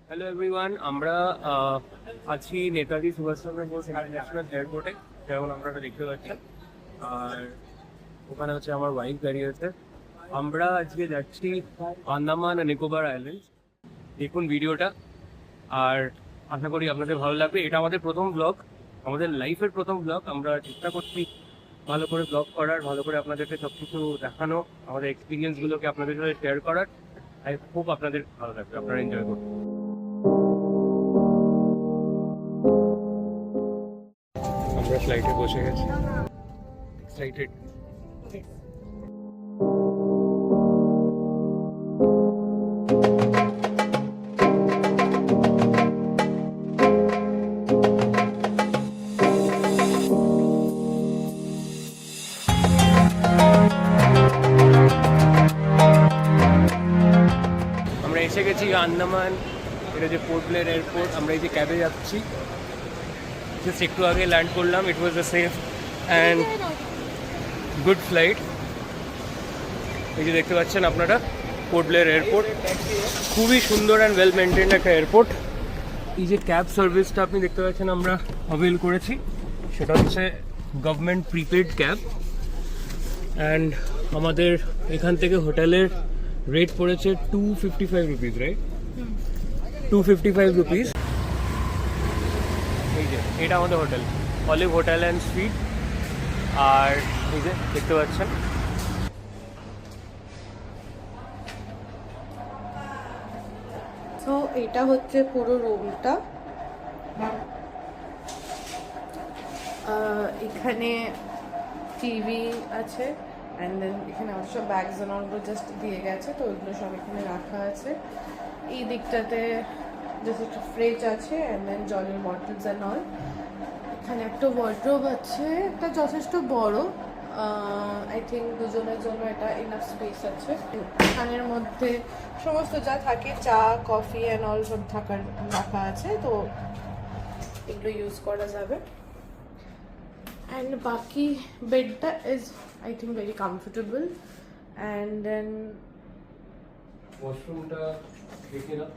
Hello everyone, আমরা আছি Netaji Subhash Chandra Bose international এয়ারপোর্টে, যেমন আপনারা দেখতে পাচ্ছেন। আর ওখানে হচ্ছে আমার ওয়াইফ দাঁড়িয়ে আছে। আমরা আজকে যাচ্ছি আন্দামান আর নিকোবর আইল্যান্ডস। দেখুন ভিডিওটা, আর আশা করি আপনাদের ভালো লাগবে। এটা আমাদের প্রথম ব্লগ, আমাদের লাইফের প্রথম ব্লগ। আমরা চেষ্টা করছি ভালো করে ব্লগ করার, ভালো করে আপনাদেরকে সব কিছু দেখানো, আমাদের এক্সপিরিয়েন্সগুলোকে আপনাদের সাথে শেয়ার করার। আই হোপ আপনাদের ভালো লাগবে, আপনারা এনজয় করুন। আমরা ফ্লাইটে বসে গেছি, এক্সাইটেড। আমরা এসে গেছি আন্দামান। এটা যে পোর্ট ব্লেয়ার এয়ারপোর্ট, আমরা এই যে ক্যাবে যাচ্ছি, জাস্ট একটু আগে ল্যান্ড করলাম। It was a safe and good flight. এই যে দেখতে পাচ্ছেন আপনারা পোর্ট ব্লেয়ার এয়ারপোর্ট, খুবই সুন্দর অ্যান্ড ওয়েল মেনটেন্ড একটা এয়ারপোর্ট। এই যে ক্যাব সার্ভিসটা আপনি দেখতে পাচ্ছেন আমরা অ্যাভেল করেছি, সেটা হচ্ছে গভর্নমেন্ট প্রিপেড ক্যাব। অ্যান্ড আমাদের এখান থেকে হোটেলের রেট পড়েছে 255 রুপিস, রাইট? 255 রুপিস। এই যে এটা আমাদের hotel, Olive Hotel and Suite. আর এই যে দেখতে পাচ্ছেন তো এটা হচ্ছে পুরো রুমটা। এখানে টিভি আছে, অ্যান্ড দেন এখানে আমার সব ব্যাগস অ্যান্ড অলগুলো জাস্ট দিয়ে গেছে, তো ওইগুলো সব এখানে রাখা আছে। এই দিকটাতে জাস্ট একটা ফ্রিজ আছে, অ্যান্ড দেন জলের বটলস অ্যান্ড অল। এখানে একটা ওয়ার্ড্রোব আছে, এটা যথেষ্ট বড়। আই থিঙ্ক দুজনের জন্য এটা ইনাফ স্পেস আছে। এখানের মধ্যে সমস্ত যা থাকে, চা কফি অ্যান্ড অল সব থাকার রাখা আছে, তো এগুলো ইউজ করা যাবে। অ্যান্ড বাকি বেডটা is I think very comfortable. And then ওয়াশরুমটা দেখে না।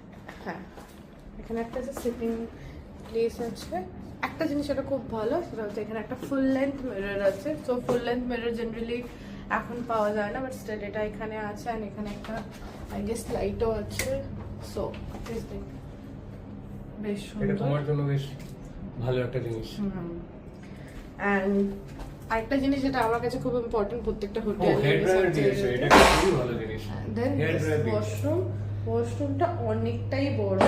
হ্যাঁ, এখানে একটা যে সিটিং প্লেস আছে। একটা জিনিস এটা খুব ভালো, সেটা হচ্ছে এখানে একটা ফুল লেন্থ মিরর আছে। So full length mirror generally এখন পাওয়া যায় না, বাট স্টিল এটা এখানে আছে। অ্যান্ড এখানে একটা আই গেস লাইটও আছে। সো বেশ এটা সুন্দর। তোমার জন্য বেশ ভালো একটা জিনিস। অ্যান্ড আরেকটা জিনিস যেটা আমার কাছে খুব ইম্পর্টেন্ট প্রত্যেকটা হেয়ার ড্রায়ার দিয়েছে, হোটেলে, এটা খুবই ভালো জিনিস। দেন হেয়ার ড্রায়ার ওয়াশরুমটা অনেকটাই বড়।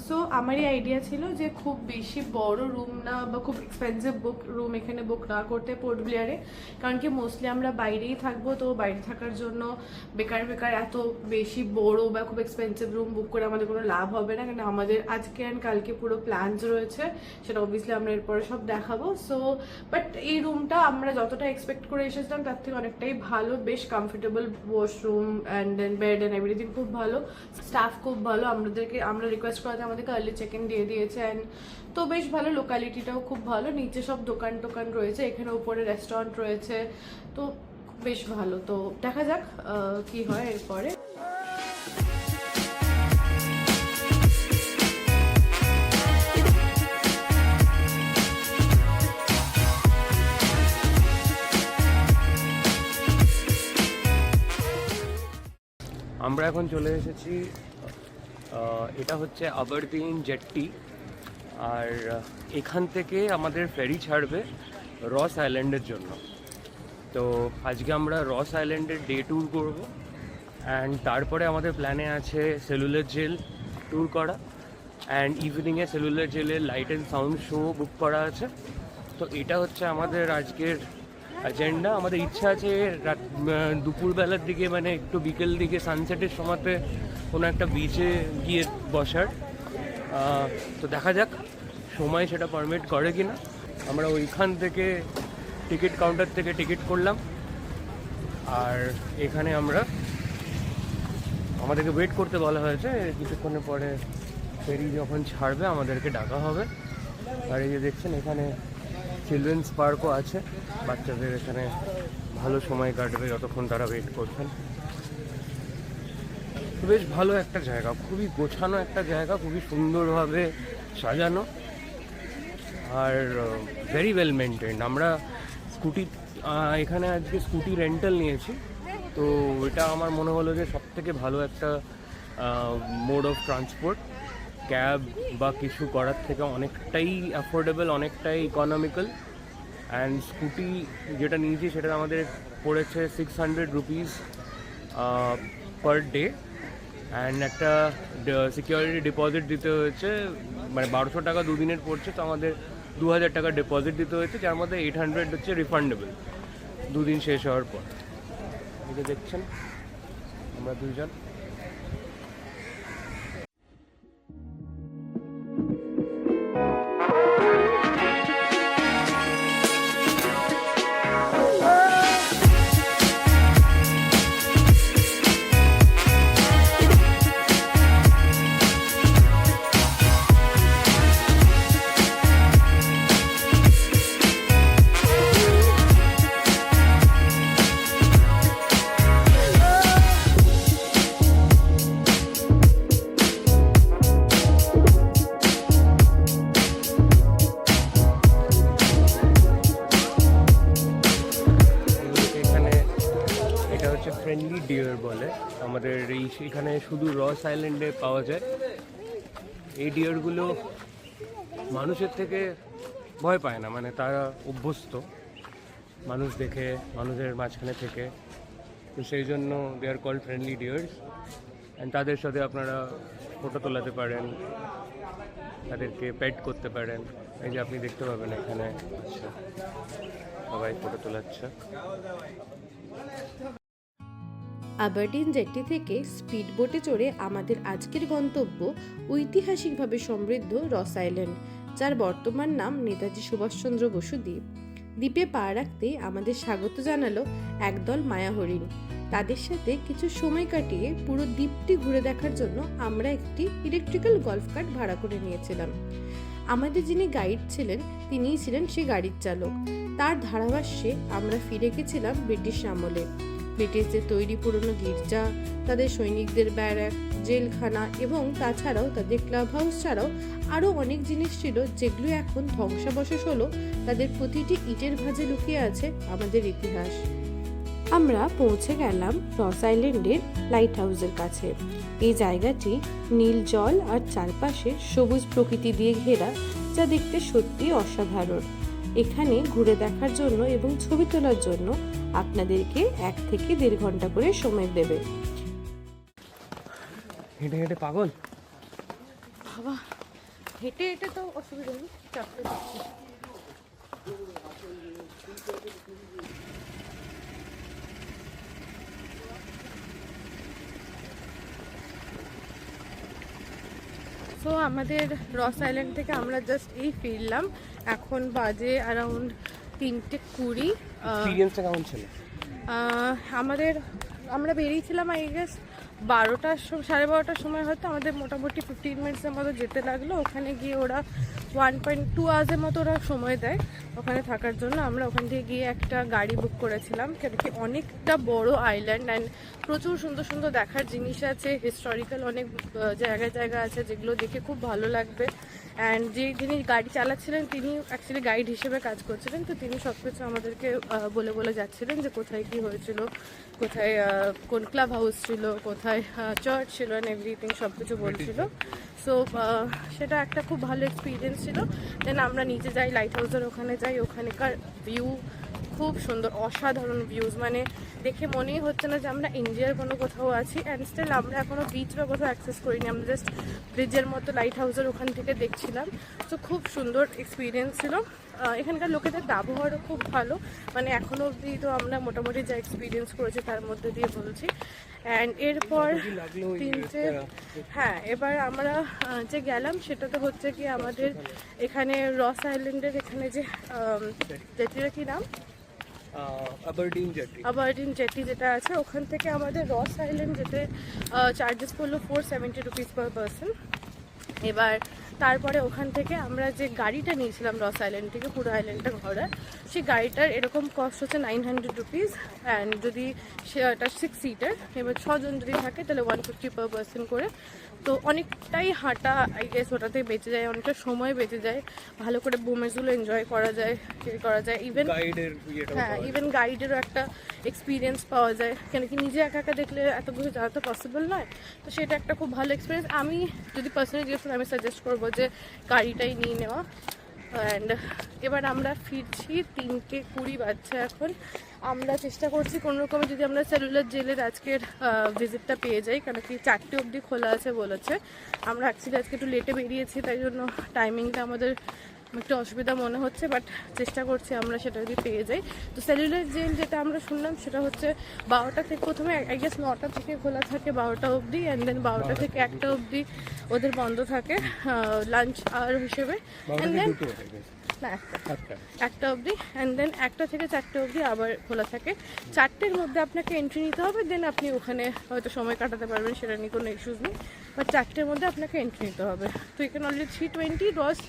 সো আমারই আইডিয়া ছিল যে খুব বেশি বড় রুম না বা খুব এক্সপেন্সিভ রুম এখানে বুক না করতে পোর্ট ব্লেয়ারে, কারণ কি মোস্টলি আমরা বাইরেই থাকবো, তো বাইরে থাকার জন্য বেকার এত বেশি বড় বা খুব এক্সপেন্সিভ রুম বুক করে আমাদের কোনো লাভ হবে না, কারণ আমাদের আজকে অ্যান্ড কালকে পুরো প্ল্যানস রয়েছে, সেটা অবভিয়াসলি আমরা এরপরে সব দেখাবো। সো বাট এই রুমটা আমরা যতটা এক্সপেক্ট করে এসেছিলাম তার থেকে অনেকটাই ভালো, বেশ comfortable washroom and then bed and everything খুব ভালো, স্টাফ খুব ভালো। আমরা রিকোয়েস্ট করাতে আমাদেরকে আর্লি চেক ইন দিয়ে দিয়েছে। অ্যান্ড তো বেশ ভালো, লোকালিটিটাও খুব ভালো, নিচে সব দোকান টোকান রয়েছে, এখানে উপরে রেস্টুরেন্ট রয়েছে, তো বেশ ভালো। তো দেখা যাক কি হয় এরপরে। আমরা এখন চলে এসেছি, এটা হচ্ছে আবারদিন জেট্টি। আর এখান থেকে আমাদের ফেরি ছাড়বে রস আইল্যান্ডের জন্য। তো আজকে আমরা রস আইল্যান্ডের ডে ট্যুর করব, অ্যান্ড তারপরে আমাদের প্ল্যানে আছে সেলুলার জেল ট্যুর করা, অ্যান্ড ইভিনিংয়ে সেলুলার জেলের লাইট অ্যান্ড সাউন্ড শো বুক করা আছে। তো এটা হচ্ছে আমাদের আজকের এজেন্ডা। আমাদের ইচ্ছা আছে দুপুরবেলার দিকে, মানে একটু বিকেল দিকে সানসেটের সময়তে কোনো একটা বিচে গিয়ে বসার। তো দেখা যাক সময় সেটা পারমিট করে কি না। আমরা ওইখান থেকে টিকিট কাউন্টার থেকে টিকিট করলাম, আর এখানে আমাদেরকে ওয়েট করতে বলা হয়েছে। কিছুক্ষণের পরে ফেরি যখন ছাড়বে আমাদেরকে ডাকা হবে। আর এই যে দেখছেন এখানে চিলড্রেন্স পার্কও আছে, বাচ্চাদের এখানে ভালো সময় কাটবে যতক্ষণ তারা ওয়েট করছেন। তো বেশ ভালো একটা জায়গা, খুবই গোছানো একটা জায়গা, খুবই সুন্দরভাবে সাজানো আর ভেরি ওয়েল মেনটেন্ড। আমরা স্কুটি এখানে আজকে স্কুটি রেন্টাল নিয়েছি, তো এটা আমার মনে হলো যে সবথেকে ভালো একটা মোড অফ ট্রান্সপোর্ট। ক্যাব বা কিছু করার থেকে অনেকটাই অ্যাফোর্ডেবল, অনেকটাই ইকোনমিক্যাল। অ্যান্ড স্কুটি যেটা নিয়েছি সেটা আমাদের পড়েছে 600 রুপিস পার ডে। অ্যান্ড একটা সিকিউরিটি ডিপোজিট দিতে হয়েছে, মানে 1200 টাকা দুদিনের পড়ছে, তো আমাদের 2000 টাকা ডিপোজিট দিতে হয়েছে, যার মধ্যে 800 হচ্ছে রিফান্ডেবল দুদিন শেষ হওয়ার পর। এটা দেখছেন আমরা দুইজন। ফ্রেন্ডলি ডিয়ার বলে আমাদের এখানে শুধু রস আইল্যান্ডে পাওয়া যায়। এই ডিয়ারগুলো মানুষের থেকে ভয় পায় না, মানে তারা অভ্যস্ত মানুষ দেখে, মানুষের মাঝখানে থেকে, তো সেই জন্য they are called friendly deers. And তাদের সাথে আপনারা ফটো তোলাতে পারেন, তাদেরকে পেট করতে পারেন। এই যে আপনি দেখতে পাবেন এখানে, আচ্ছা সবাই ফটো তোলাচ্ছে। আবারডিন জেটি থেকে স্পিড বোটে চড়ে আমাদের আজকের গন্তব্য ঐতিহাসিকভাবে সমৃদ্ধ রস আইল্যান্ড, যার বর্তমান নাম নেতাজি সুভাষচন্দ্র বসু দ্বীপ। দ্বীপে পা রাখতে আমাদের স্বাগত জানালো একদল মায়া হরিণ। তাদের সাথে কিছু সময় কাটিয়ে পুরো দ্বীপটি ঘুরে দেখার জন্য আমরা একটি ইলেকট্রিক্যাল গল্ফ কার্ট ভাড়া করে নিয়েছিলাম। আমাদের যিনি গাইড ছিলেন তিনিই ছিলেন সেই গাড়ির চালক। তার ধারাভাষ্যে আমরা ফিরে গেছিলাম ব্রিটিশ আমলে। ব্রিটিশদের তৈরি পুরনো গির্জা, তাদের সৈনিকদের ব্যারাক, জেলখানা এবং তাছাড়াও তাদের ক্লাব হাউস ছাড়াও আরও অনেক জিনিস ছিল যেগুলো এখন ধ্বংসাবশেষ হলো। তাদের প্রতিটি ইটের ভাঁজে লুকিয়ে আছে আমাদের ইতিহাস। আমরা পৌঁছে গেলাম রস আইল্যান্ডের লাইট হাউসের কাছে। এই জায়গাটি নীল জল আর চারপাশে সবুজ প্রকৃতি দিয়ে ঘেরা, যা দেখতে সত্যি অসাধারণ। এখানে ঘুরে দেখার জন্য এবং ছবি তোলার জন্য আপনাদেরকে 1 থেকে 1.5 ঘন্টা করে সময় দেবে। হেঁটে হেঁটে পাগল বাবা, হেঁটে হেঁটে তো অসুবিধা নেই, চাপতে পারছি। সো আমাদের রস আইল্যান্ড থেকে আমরা জাস্ট এই ফিরলাম, এখন বাজে অ্যারাউন্ড 3:20। এক্সপেরিয়েন্সটা কেমন ছিল? আমরা বেরিয়েছিলাম আই গেস 12টার সময়, 12:30টার সময় হয়তো। আমাদের মোটামুটি 15 মিনিটসের মতো যেতে লাগলো। ওখানে গিয়ে ওরা 1.2 আওয়ার্সের মতো ওরা সময় দেয় ওখানে থাকার জন্য। আমরা ওখান থেকে গিয়ে একটা গাড়ি বুক করেছিলাম, কেন কি অনেকটা বড় আইল্যান্ড অ্যান্ড প্রচুর সুন্দর সুন্দর দেখার জিনিস আছে, হিস্টোরিক্যাল অনেক জায়গা আছে যেগুলো দেখে খুব ভালো লাগবে। অ্যান্ড যিনি গাড়ি চালাচ্ছিলেন তিনি অ্যাকচুয়ালি গাইড হিসেবে কাজ করছিলেন, তো তিনি সব কিছু আমাদেরকে বলে যাচ্ছিলেন যে কোথায় কী হয়েছিল, কোথায় কোন ক্লাব হাউস ছিল, কোথায় চার্চ ছিল অ্যান্ড এভরিথিং সব কিছু বলছিল। সো সেটা একটা খুব ভালো এক্সপিরিয়েন্স ছিল। দেন আমরা নিচে যাই, লাইট হাউসের ওখানে যাই। ওখানেকার ভিউ খুব সুন্দর, অসাধারণ ভিউজ, মানে দেখে মনেই হচ্ছে না যে আমরা ইন্ডিয়ার কোনো কোথাও আছি। অ্যান্ড স্টিল আমরা এখনও বিচ বা কোথাও অ্যাক্সেস করিনি, আমরা জাস্ট ব্রিজের মতো লাইট হাউসের ওখান থেকে দেখছিলাম। তো খুব সুন্দর এক্সপিরিয়েন্স ছিল। এখানকার লোকেদের ব্যবহারও খুব ভালো, মানে এখনও অবধি তো আমরা মোটামুটি যা এক্সপিরিয়েন্স করেছি তার মধ্যে দিয়ে বলছি। অ্যান্ড এরপর এবার আমরা যে গেলাম সেটা তো হচ্ছে কি আমাদের এখানে রস আইল্যান্ডের এখানে যে জেটিটা কি নাম, আবারডিন জেটি যেটা আছে, ওখান থেকে আমাদের রস আইল্যান্ড যেতে চার্জেস পড়লো 470 রুপিস পার পারসন। এবার তারপরে ওখান থেকে আমরা যে গাড়িটা নিয়েছিলাম রস আইল্যান্ড থেকে পুরো আইল্যান্ডটা ঘোরার, সেই গাড়িটার এরকম কস্ট হচ্ছে 900 রুপিস। অ্যান্ড যদি সেটা 6 সিটার, এবার 6 জন যদি থাকে তাহলে 150 পার পার্সন করে। তো অনেকটাই হাঁটা আই গেস ওটাতে বেঁচে যায়, অনেকটা সময় বেঁচে যায়, ভালো করে মোমেন্টসগুলো এনজয় করা যায়, করা যায়। ইভেন হ্যাঁ, ইভেন গাইডেরও একটা এক্সপিরিয়েন্স পাওয়া যায়, কেন কি নিজে একা একা দেখলে এত কিছু যাওয়া তো পসিবল নয়। তো সেটা একটা খুব ভালো এক্সপিরিয়েন্স। আমি যদি পার্সোনালি জিজ্ঞেস করি, আমি সাজেস্ট করবো যে গাড়িটাই নিয়ে নেওয়া। অ্যান্ড এবার আমরা ফিরছি, 3:20 বাজছে এখন। আমরা চেষ্টা করছি কোনো রকমে যদি আমরা সেলুলার জেলের আজকের ভিজিটটা পেয়ে যাই, কেন কি 4টে অবধি খোলা আছে বলেছে। আমরা অ্যাকচুয়ালি আজকে একটু লেটে বেরিয়েছি, তাই জন্য টাইমিংটা আমাদের একটু অসুবিধা মনে হচ্ছে, বাট চেষ্টা করছি আমরা সেটা যদি পেয়ে যাই। তো সেলুলার জেল যেটা আমরা শুনলাম সেটা হচ্ছে 12টা থেকে, প্রথমে আই গেস 9টা থেকে খোলা থাকে 12টা অবধি, অ্যান্ড দেন 12টা থেকে 1টা অবধি ওদের বন্ধ থাকে লাঞ্চ আওয়ার হিসেবে। অ্যান্ড দেন না, একটা অবধি, অ্যান্ড দেন 1টা থেকে 4টে অবধি আবার খোলা থাকে। 4টের মধ্যে আপনাকে এন্ট্রি নিতে হবে, দেন আপনি ওখানে হয়তো সময় কাটাতে পারবেন, সেটা নিয়ে কোনো ইস্যুস নেই। বাট 4টের মধ্যে আপনাকে এন্ট্রি নিতে হবে। তো এখানে অলরেডি 320 রস।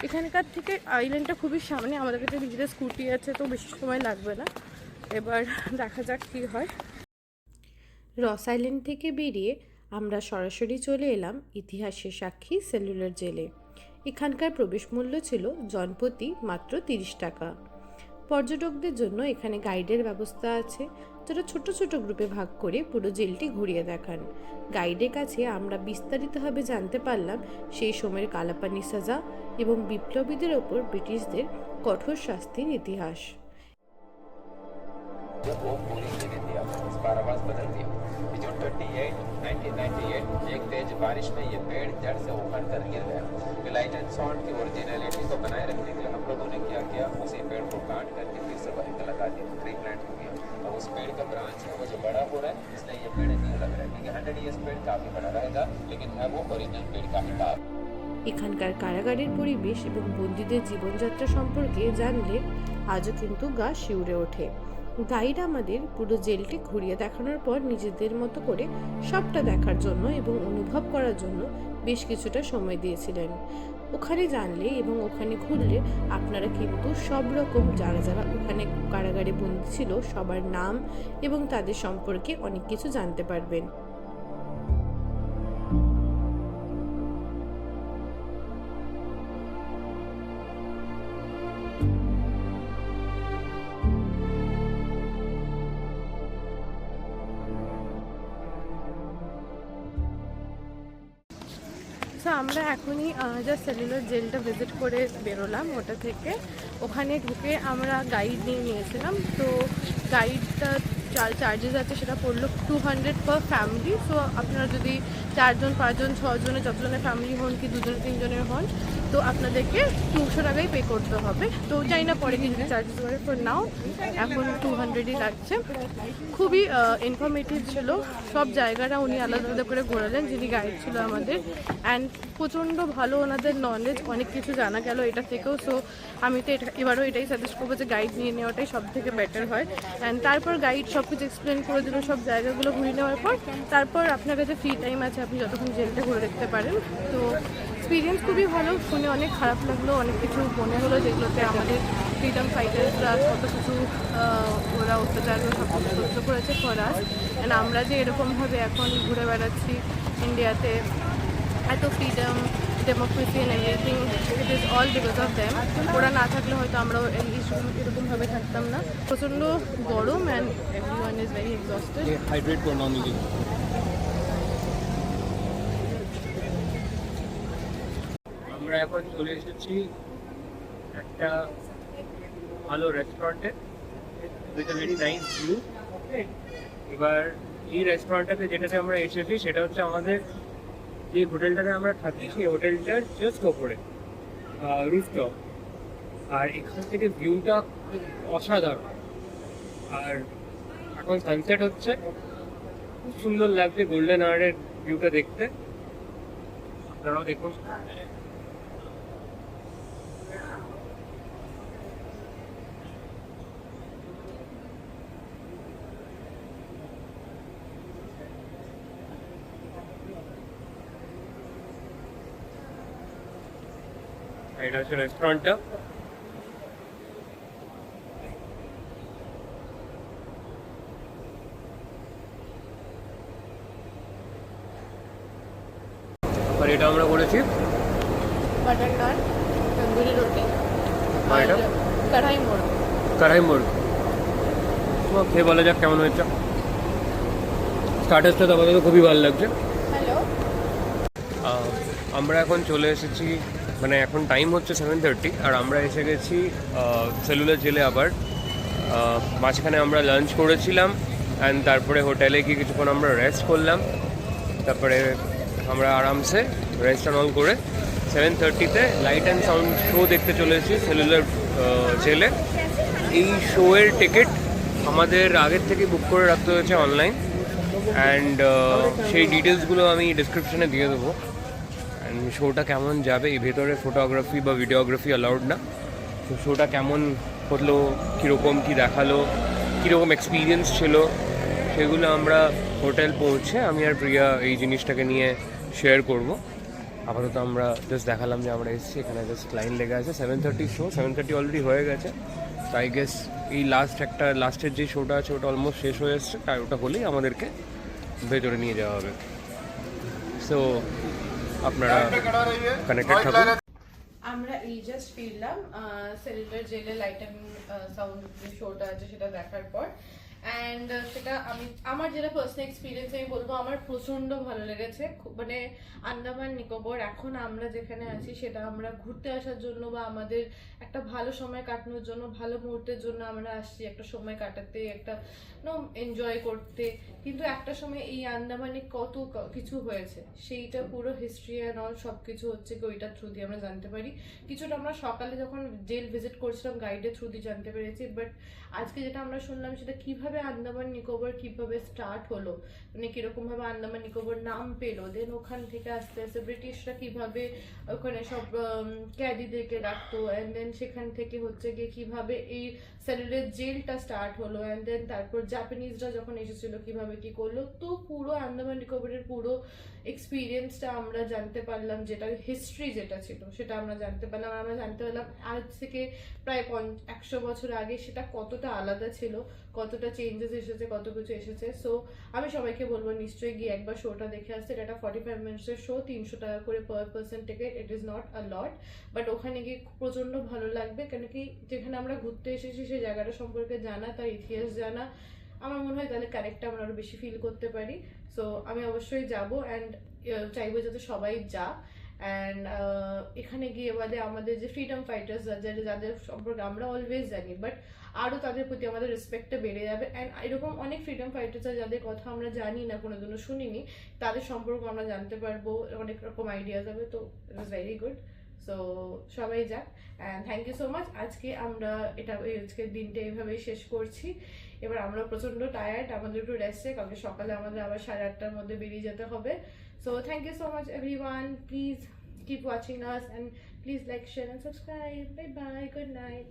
এখানকার থেকে আইল্যান্ডটা খুবই সামনে, আমাদের কাছে নিজেদের স্কুটি আছে, তো বেশি সময় লাগবে না। এবার দেখা যাক কী হয়। রস আইল্যান্ড থেকে বেরিয়ে আমরা সরাসরি চলে এলাম ইতিহাসের সাক্ষী সেলুলার জেলে। এখানকার প্রবেশ মূল্য ছিল জনপ্রতি মাত্র 30 টাকা। পর্যটকদের জন্য এখানে গাইডের ব্যবস্থা আছে, যারা ছোট ছোট গ্রুপে ভাগ করে পুরো জেলটি ঘুরিয়ে দেখান। গাইডের কাছে আমরা বিস্তারিতভাবে জানতে পারলাম সেই সময়ের কালাপানি সাজা এবং বিপ্লবীদের ওপর ব্রিটিশদের কঠোর শাস্তির ইতিহাস। वो पूरी गिने दिया, इस बार आवाज बदल दिया। जून 28, 1998 एक तेज बारिश में ये पेड़ जड़ से उखड़ कर गिर गया। लाइट एंड साउंड की ओरिजिनलिटी को बनाए रखने के लिए हम लोगों ने क्या किया, उसी पेड़ को काट करके फिर से वहीं पे लगा दिया, ट्री प्लांट हो गया। अब उस पेड़ का ब्रांच है वो जो बड़ा हो रहा है, इसलिए ये पेड़ न्यू लग रहा है, क्योंकि 100 ईयर्स पेड़ काफी बड़ा रहेगा, लेकिन है वो ओरिजिनल पेड़ का ही था। এখানকার কারাগারের পরিবেশ এবং বন্দীদের জীবনযাত্রা সম্পর্কে জানলে আজও কিন্তু গা শিউরে ওঠে। গাইড আমাদের পুরো জেলটি ঘুরিয়ে দেখানোর পর নিজেদের মতো করে সবটা দেখার জন্য এবং অনুভব করার জন্য বেশ কিছুটা সময় দিয়েছিলেন। ওখানে জানলে এবং ওখানে ঘুরলে আপনারা কিন্তু সব রকম যারা যারা ওখানে কারাগারে বন্দী ছিল সবার নাম এবং তাদের সম্পর্কে অনেক কিছু জানতে পারবেন। সো আমরা এখনই জাস্ট সেলুলার জেলটা ভিজিট করে বেরোলাম ওটা থেকে। ওখানে ঢুকে আমরা গাইড নিয়েছিলাম। তো গাইডটা চার্জেস আছে, সেটা পড়লো 200 পার ফ্যামিলি। সো আপনারা যদি 4 জন 5 জন 6 জনের যতজনের ফ্যামিলি হন কি 2 জন 3 জনের হন, তো আপনাদেরকে 200 টাকাই পে করতে হবে। তো চাই না পরে কিন্তু চার্জেস করে, ফর নাও এখন 200ই লাগছে। খুবই ইনফরমেটিভ ছিল, সব জায়গাটা উনি আলাদা আলাদা করে ঘোরালেন, যিনি গাইড ছিল আমাদের। অ্যান্ড প্রচণ্ড ভালো ওনাদের নলেজ, অনেক কিছু জানা গেল এটা থেকেও। সো আমি তো এবারও এটাই সাজেস্ট করবো যে গাইড নিয়ে নেওয়াটাই সব থেকে বেটার হয়। অ্যান্ড তারপর গাইড সব কিছু এক্সপ্লেন করে দিল, সব জায়গাগুলো ঘুরে নেওয়ার পর তারপর আপনার কাছে ফ্রি টাইম আছে, আপনি যতক্ষণ জেলটা ঘুরে দেখতে পারেন। তো এক্সপিরিয়েন্স খুবই ভালো, শুনে অনেক খারাপ লাগলো, অনেক কিছু মনে হলো যেগুলোতে আমাদের ফ্রিডম ফাইটার্সরা কত কিছু ওরা অত্যাচার সব কিছু সহ্য করেছে ফরাস। অ্যান্ড আমরা যে এরকমভাবে এখন ঘুরে বেড়াচ্ছি ইন্ডিয়াতে, এত freedom, democracy and everything, it is all because of them. ওরা না থাকলে হয়তো আমরাও এরকমভাবে থাকতাম না। প্রচণ্ড গরম and everyone is very exhausted. Hydrate করো নাও নিজে। আমরা এখন চলে এসেছি একটা ভালো রেস্টুরেন্টে with a very nice view. এবার এই রেস্টুরেন্টটাতে যেটাতে আমরা এসেছি সেটা হচ্ছে আমাদের যে হোটেলটাতে আমরা থাকি সেই হোটেলটার জাস্ট ওপরে রুফটপ। আর এখান থেকে ভিউটা অসাধারণ। আর এখন সানসেট হচ্ছে, খুব সুন্দর লাগছে গোল্ডেন আওয়ারের ভিউটা দেখতে। আপনারাও দেখুন। এটা হচ্ছে রেস্টুরেন্টটা। আর এটা আমরা করেছি বাটার নান, তন্দুরি রুটি আর আর এটা? কড়াই মোড়। কড়াই মোড়। খেয়ে বলা যাক কেমন হয়েছে। স্টার্টার্সটা তো আপাতত খুবই ভালো লাগছে। হ্যালো, আমরা এখন চলে এসেছি, মানে এখন টাইম হচ্ছে 7:30 আর আমরা এসে গেছি সেলুলার জেলে আবার। মাঝখানে আমরা লাঞ্চ করেছিলাম অ্যান্ড তারপরে হোটেলে গিয়ে কিছুক্ষণ আমরা রেস্ট করলাম। তারপরে আমরা আরামসে রেস্ট অল করে 7:30-তে লাইট অ্যান্ড সাউন্ড শো দেখতে চলে এসেছি সেলুলার জেলে। এই শোয়ের টিকিট আমাদের আগের থেকে বুক করে রাখতে হয়েছে অনলাইন, অ্যান্ড সেই ডিটেলসগুলো আমি ডিসক্রিপশনে দিয়ে দেবো। অ্যান্ড শোটা কেমন যাবে, এই ভেতরে ফটোগ্রাফি বা ভিডিওগ্রাফি অ্যালাউড না। তো শোটা কেমন হলো, কীরকম কী দেখালো, কীরকম এক্সপিরিয়েন্স ছিল, সেগুলো আমরা হোটেল পৌঁছে আমি আর প্রিয়া এই জিনিসটাকে নিয়ে শেয়ার করব। আপাতত আমরা জাস্ট দেখালাম যে আমরা এসেছি, এখানে জাস্ট লাইন লেগে আছে। 7:30 শো, 7:30 অলরেডি হয়ে গেছে। তো আই গেস এই লাস্টের যে শোটা আছে ওটা অলমোস্ট শেষ হয়ে এসছে, তাই ওটা হলেই আমাদেরকে ভেতরে নিয়ে যাওয়া হবে। সো আপনারা কানেক্টেড থাকুন। আমরা এই জাস্ট ফিরলাম সেলুলার জেলে লাইট অ্যান্ড সাউন্ড যে শোটা আছে সেটা দেখার পর। অ্যান্ড সেটা আমার যেটা পার্সোনাল এক্সপিরিয়েন্স আমি বলবো আমার প্রচন্ড ভালো লেগেছে। মানে আন্দামান নিকোবর এখন আমরা যেখানে আছি সেটা আমরা ঘুরতে আসার জন্য বা আমাদের একটা ভালো সময় কাটানোর জন্য, ভালো মুহূর্তের জন্য আমরা আসছি, একটা সময় কাটাতে, একটা এনজয় করতে। কিন্তু একটা সময় এই আন্দামানে কত কিছু হয়েছে সেইটা পুরো হিস্ট্রি অ্যান্ড অল সব কিছু হচ্ছে কি ওইটার থ্রু দিয়ে আমরা জানতে পারি। কিছুটা আমরা সকালে যখন জেল ভিজিট করছিলাম গাইডের থ্রু দিয়ে জানতে পেরেছি, বাট আজকে যেটা আমরা শুনলাম সেটা কিভাবে আন্দামান নিকোবর কিভাবে স্টার্ট হলো, মানে কিরকম ভাবে আন্দামান নিকোবর নাম পেলো, দেন ওখান থেকে আস্তে আস্তে ব্রিটিশরা কিভাবে ওখানে সব ক্যাদিদেরকে রাখতো, অ্যান্ড দেন সেখান থেকে হচ্ছে গিয়ে কিভাবে এই সেলুলার জেলটা স্টার্ট হলো, অ্যান্ড দেন তারপর জাপানিজরা যখন এসেছিল কিভাবে কি করলো। তো পুরো আন্দামান নিকোবরের পুরো এক্সপিরিয়েন্সটা আমরা জানতে পারলাম, যেটা হিস্ট্রি যেটা ছিল সেটা আমরা জানতে পারলাম। আমরা জানতে পারলাম আজ থেকে প্রায় 100 বছর আগে সেটা কতটা আলাদা ছিল, কতটা চেঞ্জেস এসেছে, কত কিছু এসেছে। সো আমি সবাইকে বলবো নিশ্চয়ই গিয়ে একবার শোটা দেখে আসতে। এটা 45 মিনিটসের শো, 300 টাকা করে per person ticket. It is not a lot, but ওখানে গিয়ে প্রচন্ড ভালো লাগবে। কেন কি যেখানে আমরা ঘুরতে এসেছি সেই জায়গাটা সম্পর্কে জানা, তার ইতিহাস জানা, আমার মনে হয় তাহলে কানেক্টটা আমরা আরো বেশি ফিল করতে পারি। সো আমি অবশ্যই যাব অ্যান্ড চাইবো যাতে সবাই যাক। অ্যান্ড এখানে গিয়ে বাদে আমাদের যে ফ্রিডম ফাইটার্স যাদের সম্পর্কে আমরা অলওয়েজ জানি, বাট আরও তাদের প্রতি আমাদের রেসপেক্টটা বেড়ে যাবে। অ্যান্ড এরকম অনেক ফ্রিডম ফাইটার্স আছে যাদের কথা আমরা জানি না, কোনোদিনও শুনিনি, তাদের সম্পর্কে আমরা জানতে পারবো, অনেক রকম আইডিয়াস হবে। তো it was very good. So সবাই যাক and thank you so much. আজকে আমরা আজকের দিনটা এইভাবেই শেষ করছি। এবার আমরা প্রচন্ড টায়ার্ড, আমাদের একটু রেস্টে, কালকে সকালে আমাদের আবার 8:30-টার মধ্যে বেরিয়ে যেতে হবে। So thank you so much everyone. Please keep watching us and please like, share and subscribe. Bye bye. Good night.